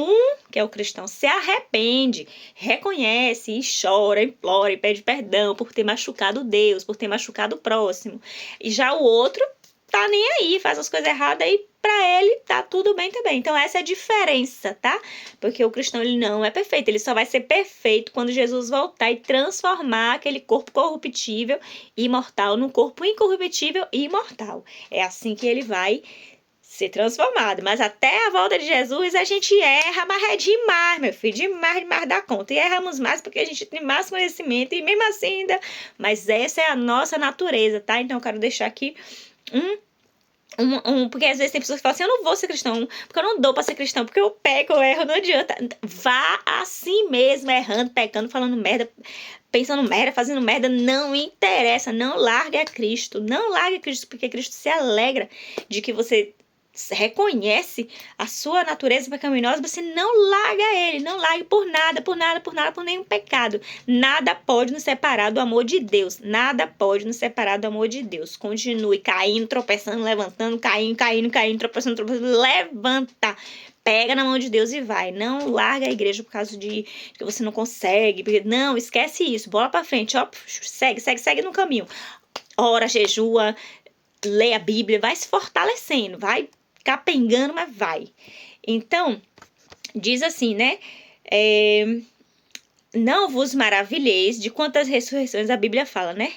que é o cristão, se arrepende, reconhece e chora, implora e pede perdão por ter machucado Deus, por ter machucado o próximo. E já o outro tá nem aí, faz as coisas erradas e pra ele tá tudo bem também. Então essa é a diferença, tá? Porque o cristão, ele não é perfeito, ele só vai ser perfeito quando Jesus voltar e transformar aquele corpo corruptível e imortal num corpo incorruptível e imortal. É assim que ele vai ser transformado, mas até a volta de Jesus a gente erra, mas é demais, meu filho, demais da conta, e erramos mais porque a gente tem mais conhecimento, e mesmo assim ainda, mas essa é a nossa natureza, tá? Então eu quero deixar aqui porque às vezes tem pessoas que falam assim, eu não vou ser cristão, porque eu não dou pra ser cristão, porque eu peco, eu erro, não adianta. Vá assim mesmo, errando, pecando, falando merda, pensando merda, fazendo merda, não interessa, não largue a Cristo, não largue a Cristo, porque Cristo se alegra de que você reconhece a sua natureza pecaminosa, você não larga ele, não largue por nada, por nenhum pecado. Nada pode nos separar do amor de Deus, nada pode nos separar do amor de Deus. Continue caindo, tropeçando, levantando, caindo, tropeçando, levanta. Pega na mão de Deus e vai. Não larga a igreja por causa de que você não consegue. Não, esquece isso. Bola pra frente, ó. Segue no caminho. Ora, jejua, lê a Bíblia, vai se fortalecendo, vai capengando, mas vai. Então, diz assim, né? Não vos maravilheis de quantas ressurreições a Bíblia fala, né?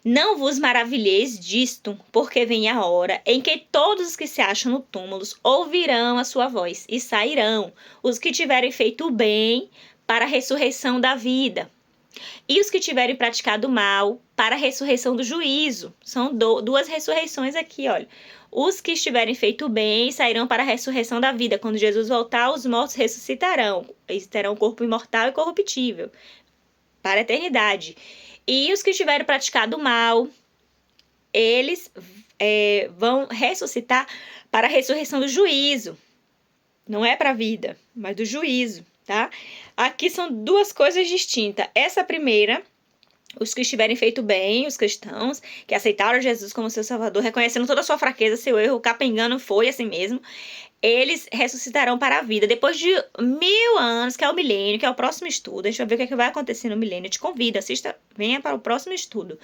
Não vos maravilheis disto, porque vem a hora em que todos os que se acham no túmulo ouvirão a sua voz e sairão, os que tiverem feito o bem para a ressurreição da vida, e os que tiverem praticado mal para a ressurreição do juízo. São duas ressurreições aqui, olha. Os que estiverem feito bem sairão para a ressurreição da vida. Quando Jesus voltar, os mortos ressuscitarão. Eles terão um corpo imortal e corruptível para a eternidade. E os que tiverem praticado mal, eles vão ressuscitar para a ressurreição do juízo. Não é para a vida, mas do juízo, tá? Aqui são duas coisas distintas. Essa primeira, os que estiverem feito bem, os cristãos, que aceitaram Jesus como seu salvador, reconhecendo toda a sua fraqueza, seu erro, capengando, foi assim mesmo, eles ressuscitarão para a vida. Depois de 1000 anos, que é o milênio, que é o próximo estudo, a gente vai ver o que vai acontecer no milênio. Eu te convido, assista, venha para o próximo estudo.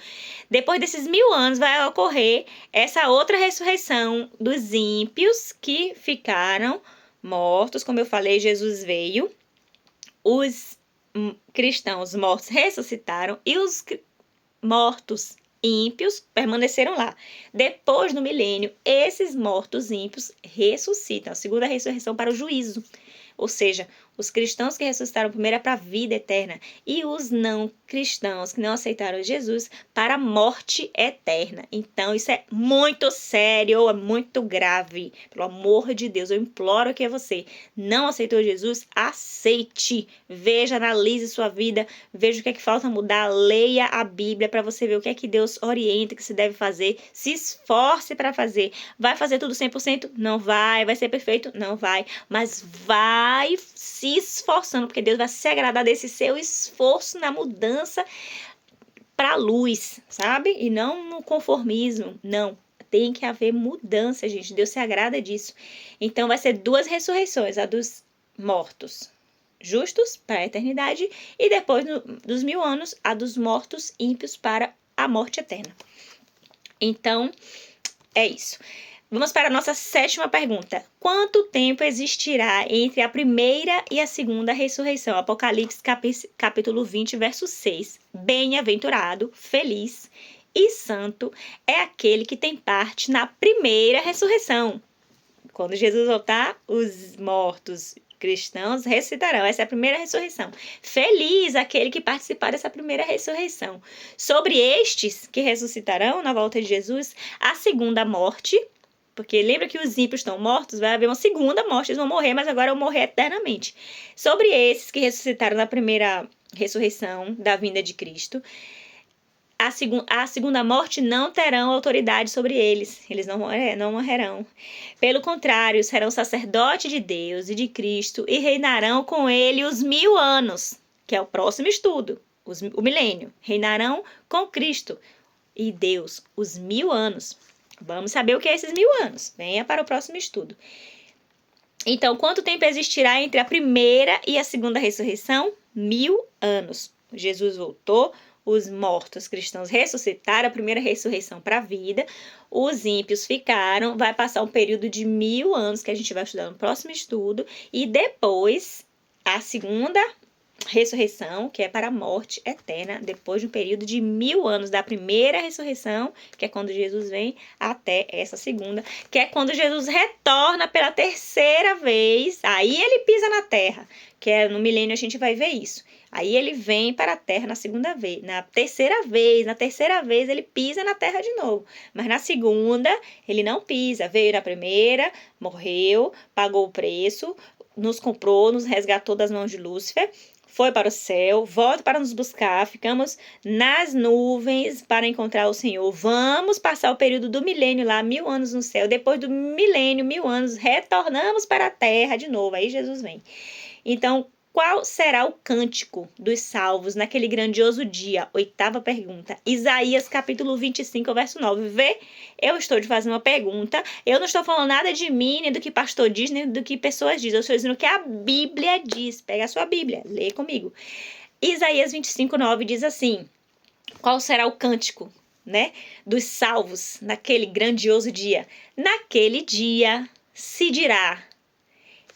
Depois desses 1000 anos, vai ocorrer essa outra ressurreição dos ímpios que ficaram mortos. Como eu falei, Jesus veio, os cristãos mortos ressuscitaram e os mortos ímpios permaneceram lá. Depois, no milênio, esses mortos ímpios ressuscitam, a segunda ressurreição para o juízo. Ou seja, os cristãos que ressuscitaram primeiro é para a vida eterna e os não cristãos que não aceitaram Jesus para a morte eterna. Então, isso é muito sério, é muito grave. Pelo amor de Deus, eu imploro que você não aceitou Jesus, aceite. Veja, analise sua vida, veja o que é que falta mudar, leia a Bíblia para você ver o que é que Deus orienta que se deve fazer. Se esforce para fazer. Vai fazer tudo 100%? Não vai. Vai ser perfeito? Não vai. Mas vai se esforçando, porque Deus vai se agradar desse seu esforço na mudança para a luz, sabe? E não no conformismo, não. Tem que haver mudança, gente. Deus se agrada disso. Então vai ser duas ressurreições, a dos mortos justos para a eternidade e depois dos 1000 anos, a dos mortos ímpios para a morte eterna. Então, é isso. Vamos para a nossa 7ª pergunta. Quanto tempo existirá entre a primeira e a segunda ressurreição? Apocalipse capítulo 20, verso 6. Bem-aventurado, feliz e santo é aquele que tem parte na primeira ressurreição. Quando Jesus voltar, os mortos cristãos ressuscitarão. Essa é a primeira ressurreição. Feliz aquele que participar dessa primeira ressurreição. Sobre estes que ressuscitarão na volta de Jesus, a segunda morte. Porque lembra que os ímpios estão mortos, vai haver uma segunda morte, eles vão morrer, mas agora vão morrer eternamente. Sobre esses que ressuscitaram na primeira ressurreição da vinda de Cristo, a segunda morte não terão autoridade sobre eles. Eles não morrerão. Pelo contrário, serão sacerdotes de Deus e de Cristo e reinarão com ele os 1000 anos, que é o próximo estudo, o milênio. Reinarão com Cristo e Deus os 1000 anos. Vamos saber o que é esses 1000 anos. Venha para o próximo estudo. Então, quanto tempo existirá entre a primeira e a segunda ressurreição? 1000 anos. Jesus voltou, os mortos cristãos ressuscitaram, a primeira ressurreição para a vida, os ímpios ficaram, vai passar um período de 1000 anos, que a gente vai estudar no próximo estudo, e depois a segunda ressurreição, que é para a morte eterna, depois de um período de 1000 anos da primeira ressurreição, que é quando Jesus vem, até essa segunda, que é quando Jesus retorna pela terceira vez, aí ele pisa na terra, que é no milênio a gente vai ver isso. Aí ele vem para a terra na segunda vez, na terceira vez ele pisa na terra de novo. Mas na segunda ele não pisa, veio na primeira, morreu, pagou o preço, nos comprou, nos resgatou das mãos de Lúcifer, foi para o céu, volta para nos buscar, ficamos nas nuvens para encontrar o Senhor. Vamos passar o período do milênio lá, 1000 anos no céu. Depois do milênio, 1000 anos, retornamos para a terra de novo. Aí Jesus vem. Então, qual será o cântico dos salvos naquele grandioso dia? 8ª pergunta. Isaías capítulo 25, verso 9. Vê, eu estou te fazendo uma pergunta. Eu não estou falando nada de mim, nem do que pastor diz, nem do que pessoas dizem. Eu estou dizendo o que a Bíblia diz. Pega a sua Bíblia, lê comigo. Isaías 25, 9 diz assim. Qual será o cântico, né, dos salvos naquele grandioso dia? Naquele dia se dirá: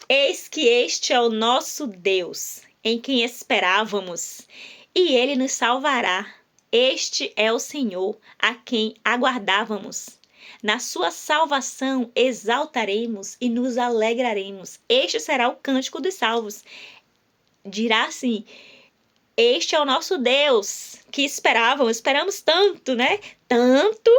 eis que este é o nosso Deus, em quem esperávamos, e ele nos salvará. Este é o Senhor, a quem aguardávamos. Na sua salvação exaltaremos e nos alegraremos. Este será o cântico dos salvos. Dirá assim: este é o nosso Deus, que esperamos tanto, né? Tanto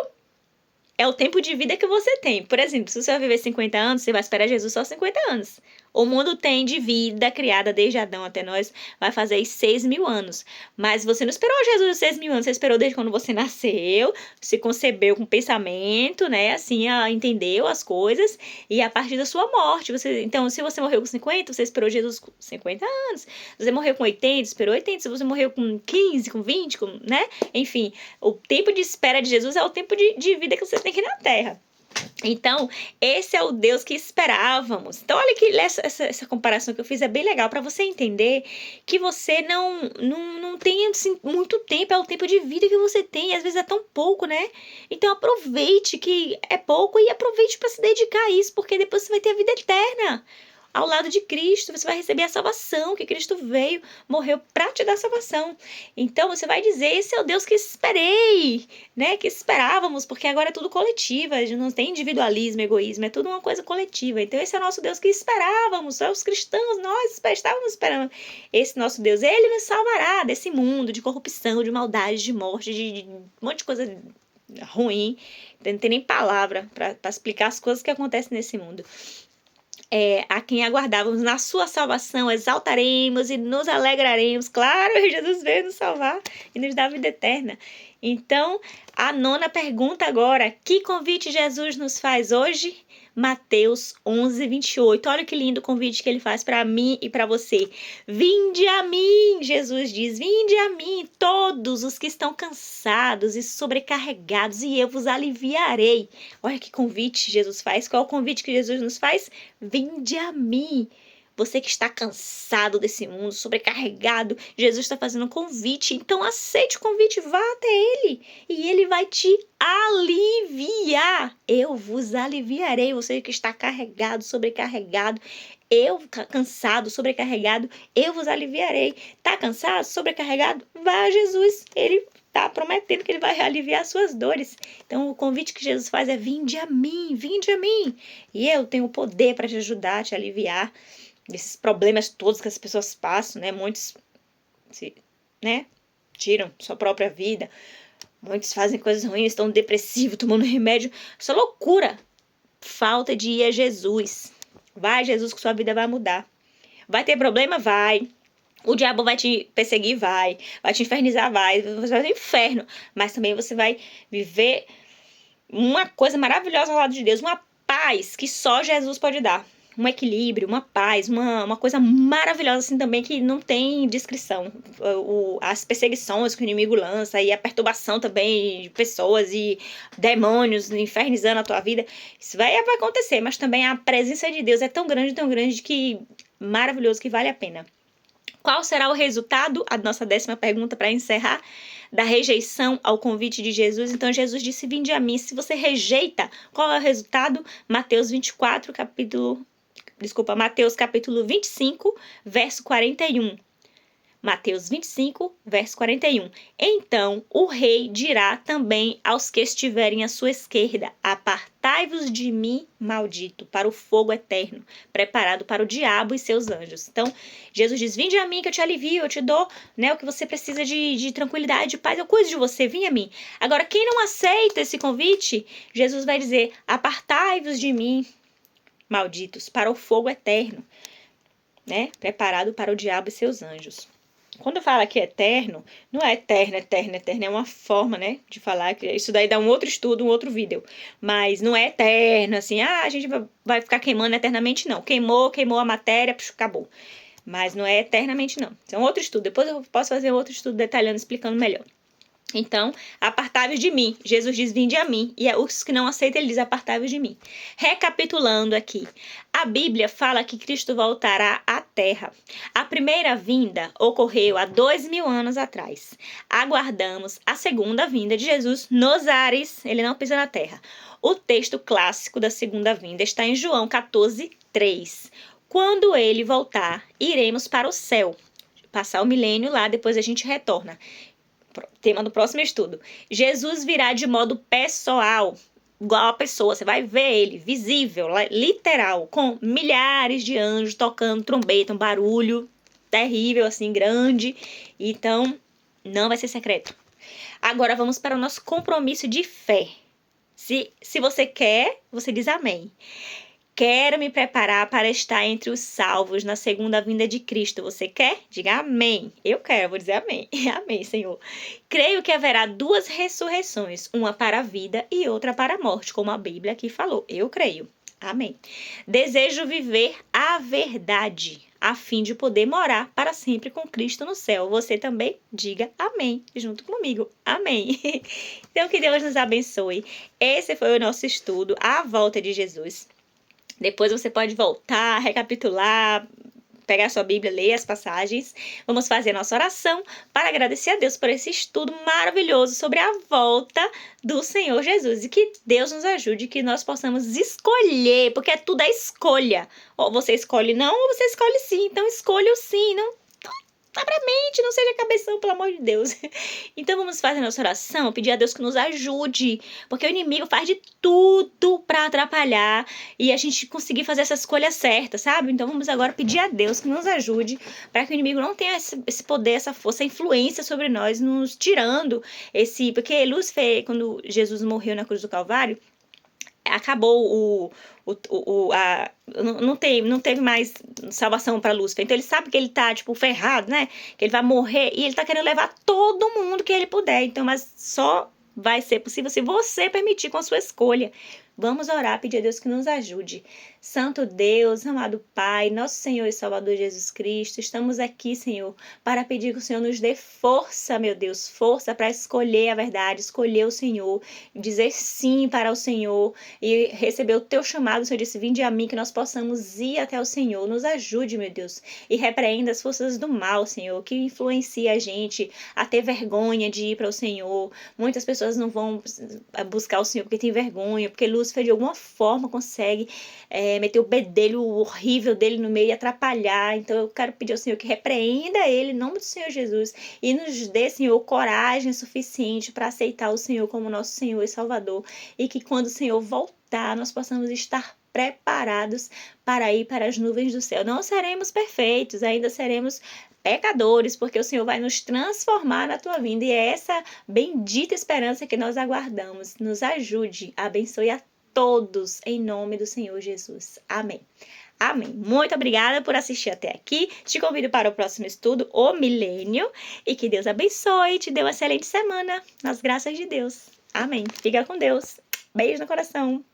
é o tempo de vida que você tem. Por exemplo, se você vai viver 50 anos, você vai esperar Jesus só 50 anos. O mundo tem de vida criada desde Adão até nós, vai fazer 6.000 anos. Mas você não esperou Jesus 6.000 anos, você esperou desde quando você nasceu, se concebeu com pensamento, né? Assim, entendeu as coisas, e a partir da sua morte. Então, se você morreu com 50, você esperou Jesus com 50 anos. Se você morreu com 80, esperou 80. Se você morreu com 15, com 20, né? Enfim, o tempo de espera de Jesus é o tempo de vida que você tem aqui na Terra. Então, esse é o Deus que esperávamos. Então, olha que essa comparação que eu fiz é bem legal para você entender que você não tem assim, muito tempo, é o tempo de vida que você tem, e às vezes é tão pouco, né? Então, aproveite que é pouco e aproveite para se dedicar a isso, porque depois você vai ter a vida eterna. Ao lado de Cristo, você vai receber a salvação, que Cristo veio, morreu para te dar salvação. Então, você vai dizer, esse é o Deus que esperei, né? Que esperávamos, porque agora é tudo coletivo, a gente não tem individualismo, egoísmo, é tudo uma coisa coletiva. Então, esse é o nosso Deus que esperávamos, só os cristãos, nós estávamos esperando. Esse nosso Deus, ele nos salvará desse mundo de corrupção, de maldade, de morte, de um monte de coisa ruim. Não tem nem palavra para explicar as coisas que acontecem nesse mundo. A quem aguardávamos na sua salvação, exaltaremos e nos alegraremos. Claro, Jesus veio nos salvar e nos dar a vida eterna. Então, a 9ª pergunta agora: que convite Jesus nos faz hoje? Mateus 11, 28. Olha que lindo o convite que ele faz para mim e para você. Vinde a mim, Jesus diz, vinde a mim, todos os que estão cansados e sobrecarregados, e eu vos aliviarei. Olha que convite Jesus faz. Qual é o convite que Jesus nos faz? Vinde a mim. Você que está cansado desse mundo, sobrecarregado, Jesus está fazendo um convite. Então aceite o convite, vá até Ele e Ele vai te aliviar. Eu vos aliviarei. Você que está carregado, sobrecarregado, cansado, sobrecarregado, eu vos aliviarei. Tá cansado, sobrecarregado? Vá a Jesus. Ele está prometendo que ele vai aliviar as suas dores. Então, o convite que Jesus faz é: vinde a mim, vinde a mim. E eu tenho o poder para te ajudar, te aliviar desses problemas todos que as pessoas passam, né? Muitos tiram sua própria vida. Muitos fazem coisas ruins, estão depressivos, tomando remédio. Isso é loucura. Falta de ir a Jesus. Vai, Jesus, que sua vida vai mudar. Vai ter problema? Vai. O diabo vai te perseguir, vai te infernizar, você vai pro inferno, mas também você vai viver uma coisa maravilhosa ao lado de Deus, uma paz que só Jesus pode dar. Um equilíbrio, uma paz, uma coisa maravilhosa assim também que não tem descrição. As perseguições que o inimigo lança e a perturbação também de pessoas e demônios infernizando a tua vida, isso vai acontecer, mas também a presença de Deus é tão grande que maravilhoso que vale a pena. Qual será o resultado? A nossa 10ª pergunta para encerrar. Da rejeição ao convite de Jesus. Então Jesus disse: vinde a mim. Se você rejeita, qual é o resultado? Mateus capítulo 25, verso 41. Mateus 25, verso 41. Então o rei dirá também aos que estiverem à sua esquerda: apartai-vos de mim, maldito, para o fogo eterno, preparado para o diabo e seus anjos. Então, Jesus diz: vinde a mim que eu te alivio, eu te dou, né, o que você precisa de tranquilidade, de paz, eu cuido de você, vem a mim. Agora, quem não aceita esse convite, Jesus vai dizer: apartai-vos de mim, malditos, para o fogo eterno, né, preparado para o diabo e seus anjos. Quando fala que é eterno, não é eterno, é uma forma, né, de falar, que isso daí dá um outro estudo, um outro vídeo, mas não é eterno, assim, a gente vai ficar queimando eternamente, não, queimou a matéria, acabou, mas não é eternamente, não, isso é um outro estudo, depois eu posso fazer outro estudo detalhando, explicando melhor. Então, apartai-vos de mim. Jesus diz: vinde a mim. E os que não aceitam, ele diz: apartai-vos de mim. Recapitulando aqui. A Bíblia fala que Cristo voltará à Terra. A primeira vinda ocorreu há 2000 anos atrás. Aguardamos a segunda vinda de Jesus nos ares. Ele não pisa na Terra. O texto clássico da segunda vinda está em João 14, 3. Quando ele voltar, iremos para o céu. Passar o milênio lá, depois a gente retorna. Tema do próximo estudo. Jesus virá de modo pessoal, igual a pessoa, você vai ver ele, visível, literal, com milhares de anjos tocando trombeta, um barulho terrível, assim, grande. Então, não vai ser secreto. Agora vamos para o nosso compromisso de fé. Se você quer, você diz amém. Quero me preparar para estar entre os salvos na segunda vinda de Cristo. Você quer? Diga amém. Eu quero, vou dizer amém. Amém, Senhor. Creio que haverá 2 ressurreições, uma para a vida e outra para a morte, como a Bíblia aqui falou. Eu creio. Amém. Desejo viver a verdade, a fim de poder morar para sempre com Cristo no céu. Você também diga amém, junto comigo. Amém. Então, que Deus nos abençoe. Esse foi o nosso estudo, a volta de Jesus. Depois você pode voltar, recapitular, pegar a sua Bíblia, ler as passagens. Vamos fazer a nossa oração para agradecer a Deus por esse estudo maravilhoso sobre a volta do Senhor Jesus. E que Deus nos ajude, que nós possamos escolher, porque tudo é escolha. Ou você escolhe não, ou você escolhe sim. Então escolha o sim, não abra a mente, não seja cabeção, pelo amor de Deus. Então vamos fazer a nossa oração, pedir a Deus que nos ajude, porque o inimigo faz de tudo para atrapalhar e a gente conseguir fazer essa escolha certa, sabe? Então vamos agora pedir a Deus que nos ajude para que o inimigo não tenha esse poder, essa força, essa influência sobre nós, nos tirando esse... Porque Lúcifer, quando Jesus morreu na cruz do Calvário, acabou não teve mais salvação para Lúcifer. Então ele sabe que ele tá, tipo, ferrado, né? Que ele vai morrer e ele tá querendo levar todo mundo que ele puder. Então, mas só vai ser possível se você permitir com a sua escolha. Vamos orar, pedir a Deus que nos ajude. Santo Deus, amado Pai, nosso Senhor e Salvador Jesus Cristo, estamos aqui, Senhor, para pedir que o Senhor nos dê força, meu Deus, força para escolher a verdade, escolher o Senhor, dizer sim para o Senhor e receber o teu chamado. O Senhor disse: vinde a mim, que nós possamos ir até o Senhor. Nos ajude, meu Deus, e repreenda as forças do mal, Senhor, que influencia a gente a ter vergonha de ir para o Senhor. Muitas pessoas não vão buscar o Senhor porque tem vergonha, porque Lúcifer de alguma forma consegue meter o bedelho horrível dele no meio e atrapalhar. Então eu quero pedir ao Senhor que repreenda ele em nome do Senhor Jesus e nos dê, Senhor, coragem suficiente para aceitar o Senhor como nosso Senhor e Salvador, e que quando o Senhor voltar nós possamos estar preparados para ir para as nuvens do céu. Não seremos perfeitos, ainda seremos pecadores, porque o Senhor vai nos transformar na tua vinda, e é essa bendita esperança que nós aguardamos. Nos ajude, abençoe a todos, em nome do Senhor Jesus. Amém. Amém. Muito obrigada por assistir até aqui. Te convido para o próximo estudo, o milênio. E que Deus abençoe e te dê uma excelente semana. Nas graças de Deus. Amém. Fica com Deus. Beijo no coração.